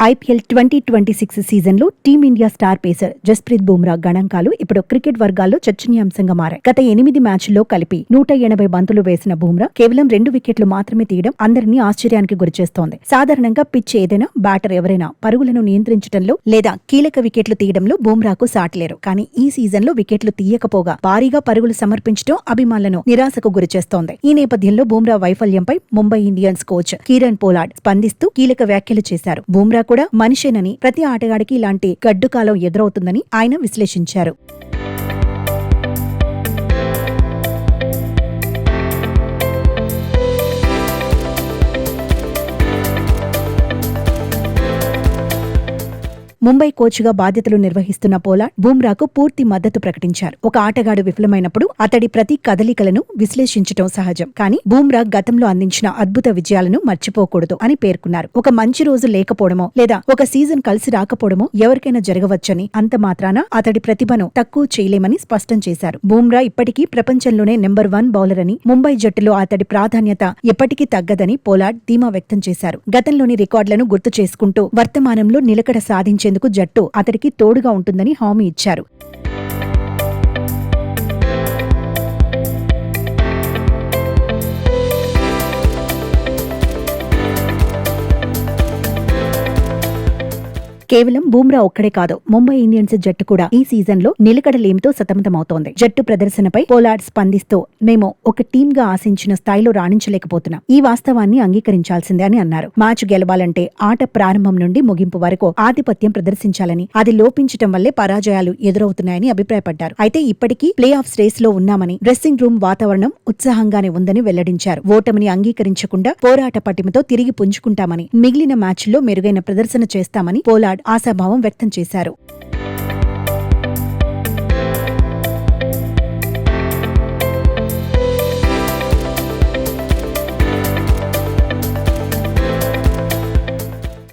IPL 2026 సీజన్లో team India star pacer Jasprit Bumrah గణాంకాలు ఇప్పుడు క్రికెట్ వర్గాల్లో చర్చనీయాంశంగా మారాయి. గత 8 మ్యాచ్ల్లో కలిపి 180 బంతులు వేసిన బుమ్రా కేవలం 2 వికెట్లు మాత్రమే తీయడం అందరినీ ఆశ్చర్యానికి గురిచేస్తోంది. సాధారణంగా పిచ్ ఏదైనా బ్యాటర్ ఎవరైనా పరుగులను నియంత్రించడంలో లేదా కీలక వికెట్లు తీయడంలో బుమ్రాకు సాటిలేరు. కానీ ఈ సీజన్లో వికెట్లు తీయకపోగా భారీగా పరుగులు సమర్పించడం అభిమానులను నిరాశకు గురిచేస్తోంది. ఈ నేపథ్యంలో బుమ్రా వైఫల్యంపై Mumbai Indians coach Kieron Pollard స్పందిస్తూ కీలక వ్యాఖ్యలు చేశారు. బుమ్రా కూడా మనిషేనని, ప్రతి ఆటగాడికి ఇలాంటి గడ్డుకాలం ఎదురవుతుందని ఆయన విశ్లేషించారు. ముంబై కోచ్గా బాధ్యతలు నిర్వహిస్తున్న పోలార్డ్ బుమ్రాకు పూర్తి మద్దతు ప్రకటించారు. ఒక ఆటగాడు విఫలమైనప్పుడు అతడి ప్రతి కదలికలను విశ్లేషించడం సహజం, కానీ బుమ్రా గతంలో అందించిన అద్భుత విజయాలను మర్చిపోకూడదు అని పేర్కొన్నారు. ఒక మంచి రోజు లేకపోవడమో లేదా ఒక సీజన్ కలిసి రాకపోవడమో ఎవరికైనా జరగవచ్చని, అంత మాత్రాన అతడి ప్రతిభను తక్కువ చేయలేమని స్పష్టం చేశారు. బుమ్రా ఇప్పటికీ ప్రపంచంలోనే నెంబర్ 1 బౌలర్ అని, ముంబై జట్టులో అతడి ప్రాధాన్యత ఎప్పటికీ తగ్గదని పోలార్డ్ ధీమా వ్యక్తం చేశారు. గతంలోని రికార్డులను గుర్తు చేసుకుంటూ వర్తమానంలో నిలకడ సాధించే జట్టు అతడికి తోడుగా ఉంటుందని హామీ ఇచ్చారు. కేవలం బుమ్రా ఒక్కడే కాదు, ముంబై ఇండియన్స్ జట్టు కూడా ఈ సీజన్లో నిలకడలేమితో సతమతమవుతోంది. జట్టు ప్రదర్శనపై పోలార్డ్ స్పందిస్తూ, మేము ఒక టీమ్ గా ఆశించిన స్థాయిలో రాణించలేకపోతున్నాం. ఈ వాస్తవాన్ని అంగీకరించాల్సిందే అని అన్నారు. మ్యాచ్ గెలవాలంటే ఆట ప్రారంభం నుండి ముగింపు వరకు ఆధిపత్యం ప్రదర్శించాలని, అది లోపించటం వల్లే పరాజయాలు ఎదురవుతున్నాయని అభిప్రాయపడ్డారు. అయితే ఇప్పటికీ ప్లే ఆఫ్ రేస్ లో ఉన్నామని, డ్రెస్సింగ్ రూమ్ వాతావరణం ఉత్సాహంగానే ఉందని వెల్లడించారు. ఓటమిని అంగీకరించకుండా పోరాట పటిమతో తిరిగి పుంజుకుంటామని, మిగిలిన మ్యాచ్ల్లో మెరుగైన ప్రదర్శన చేస్తామని పోలార్డ్ ఆశాభావం వ్యక్తం చేశారు.